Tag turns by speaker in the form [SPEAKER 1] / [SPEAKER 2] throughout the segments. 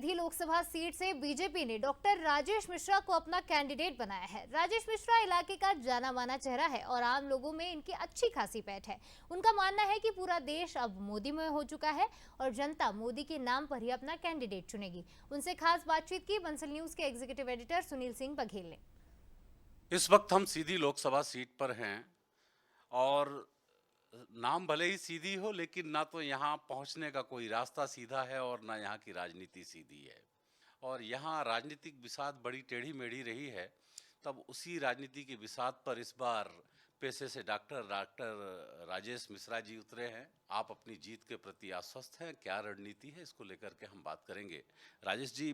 [SPEAKER 1] सीधी Lok Sabha seat से BJP ने doctor Rajesh Mishra को अपना कैंडिडेट बनाया है। राजेश मिश्रा इलाके का जाना माना चेहरा है और आम लोगों में इनकी अच्छी खासी पैठ है। उनका मानना है कि पूरा देश अब मोदीमय हो चुका है और जनता मोदी के नाम पर ही अपना कैंडिडेट चुनेगी। उनसे खास बातचीत की बंसल न्यूज के एग्जीक्यूटिव एडिटर सुनील सिंह बघेल ने।
[SPEAKER 2] इस वक्त हम सीधी लोकसभा सीट पर हैं और नाम भले ही सीधी हो, लेकिन ना तो यहाँ पहुँचने का कोई रास्ता सीधा है और ना यहाँ की राजनीति सीधी है। और यहाँ राजनीतिक बिसात बड़ी टेढ़ी मेढ़ी रही है। तब उसी राजनीति के बिसात पर इस बार पेशे से डॉक्टर राजेश मिश्रा जी उतरे हैं। आप अपनी जीत के प्रति आश्वस्त हैं? क्या रणनीति है, इसको लेकर के हम बात करेंगे। राजेश जी,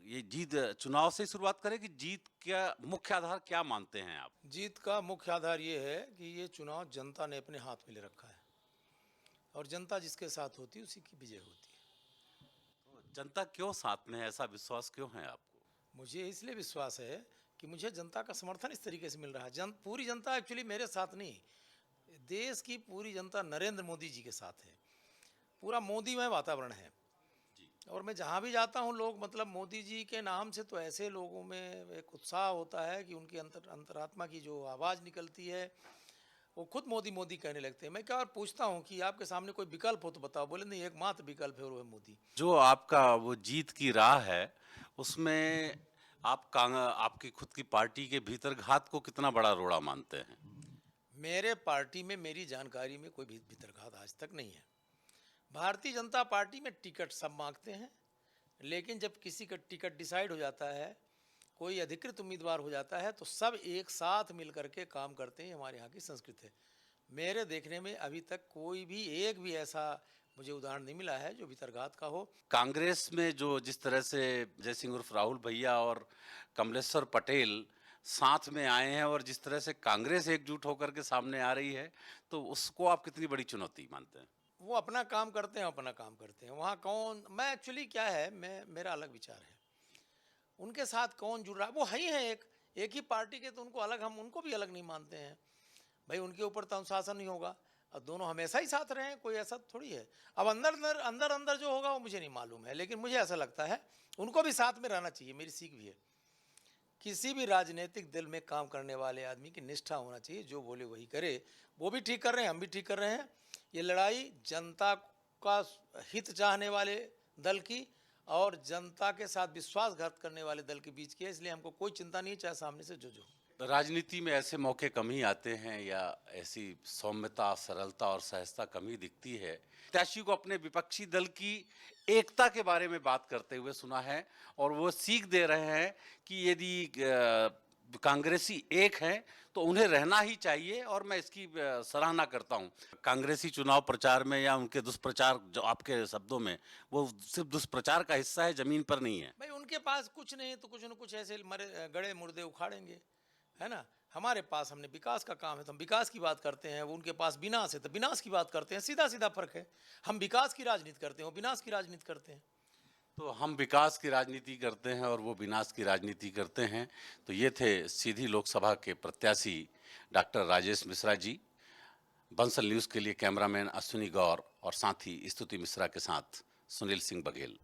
[SPEAKER 2] ये जीत चुनाव से शुरुआत करें कि जीत क्या मुख्य आधार क्या मानते हैं आप?
[SPEAKER 3] जीत का मुख्य आधार ये है कि ये चुनाव जनता ने अपने हाथ में ले रखा है और जनता जिसके साथ होती है उसी की विजय होती है।
[SPEAKER 2] तो जनता क्यों साथ में है, ऐसा विश्वास क्यों है आपको?
[SPEAKER 3] मुझे इसलिए विश्वास है कि मुझे जनता का समर्थन इस तरीके से मिल रहा है। पूरी जनता एक्चुअली मेरे साथ नहीं, देश की पूरी जनता नरेंद्र मोदी जी के साथ है। पूरा मोदीमय वातावरण है और मैं जहाँ भी जाता हूँ लोग मतलब मोदी जी के नाम से तो ऐसे लोगों में एक उत्साह होता है कि उनकी अंतरात्मा की जो आवाज़ निकलती है वो खुद मोदी मोदी कहने लगते हैं। मैं क्या और पूछता हूँ कि आपके सामने कोई विकल्प हो तो बताओ। बोले नहीं, एकमात्र विकल्प है और वो है मोदी।
[SPEAKER 2] जो आपका वो जीत की राह है उसमें आपकी खुद की पार्टी के भीतर घात को कितना बड़ा रोड़ा मानते हैं?
[SPEAKER 3] मेरे पार्टी में मेरी जानकारी में कोई भी भीतरघात आज तक नहीं है। भारतीय जनता पार्टी में टिकट सब मांगते हैं, लेकिन जब किसी का टिकट डिसाइड हो जाता है, कोई अधिकृत उम्मीदवार हो जाता है, तो सब एक साथ मिल करके काम करते हैं। हमारे यहाँ की संस्कृति है। मेरे देखने में अभी तक कोई भी एक भी ऐसा मुझे उदाहरण नहीं मिला है जो भीतरघात का हो।
[SPEAKER 2] कांग्रेस में जो जिस तरह से जय सिंह उर्फ राहुल भैया और कमलेश्वर पटेल साथ में आए हैं और जिस तरह से कांग्रेस एकजुट होकर के सामने आ रही है, तो उसको आप कितनी बड़ी चुनौती मानते हैं?
[SPEAKER 3] वो अपना काम करते हैं, अपना काम करते हैं। वहाँ कौन, मैं एक्चुअली क्या है, मेरा अलग विचार है। उनके साथ कौन जुड़ रहा है, वो है ही है एक ही पार्टी के, तो उनको अलग, हम उनको भी अलग नहीं मानते हैं। भाई उनके ऊपर तो अनुशासन नहीं होगा और दोनों हमेशा ही साथ रहे हैं, कोई ऐसा थोड़ी है। अब अंदर अंदर जो होगा वो मुझे नहीं मालूम है, लेकिन मुझे ऐसा लगता है उनको भी साथ में रहना चाहिए। मेरी सीख भी है, किसी भी राजनीतिक दल में काम करने वाले आदमी की निष्ठा होना चाहिए, जो बोले वही करे। वो भी ठीक कर रहे हैं, हम भी ठीक कर रहे हैं। ये लड़ाई जनता का हित चाहने वाले दल की और जनता के साथ विश्वासघात करने वाले दल के बीच की है, इसलिए हमको कोई चिंता नहीं है, चाहे सामने से जो
[SPEAKER 2] राजनीति में ऐसे मौके कम ही आते हैं या ऐसी सौम्यता, सरलता और सहजता कम ही दिखती है। प्रत्याशी को अपने विपक्षी दल की एकता के बारे में बात करते हुए सुना है और वो सीख दे रहे हैं कि यदि कांग्रेसी एक हैं तो उन्हें रहना ही चाहिए और मैं इसकी सराहना करता हूं। कांग्रेसी चुनाव प्रचार में या उनके दुष्प्रचार, जो आपके शब्दों में, वो सिर्फ दुष्प्रचार का हिस्सा है, जमीन पर नहीं है।
[SPEAKER 3] भाई उनके पास कुछ नहीं तो कुछ न कुछ ऐसे मरे गड़े मुर्दे उखाड़ेंगे, है ना। हमारे पास, हमने विकास का काम है तो हम विकास की बात करते हैं। वो उनके पास विनाश है तो विनाश की बात करते हैं। सीधा सीधा फर्क है। हम विकास की राजनीति करते हैं, वो विनाश की राजनीति करते हैं।
[SPEAKER 2] तो हम विकास की राजनीति करते हैं और वो विनाश की राजनीति करते हैं। तो ये थे सीधी लोकसभा के प्रत्याशी डॉक्टर राजेश मिश्रा जी। बंसल न्यूज़ के लिए कैमरामैन अश्विनी गौर और साथी स्तुति मिश्रा के साथ सुनील सिंह बघेल।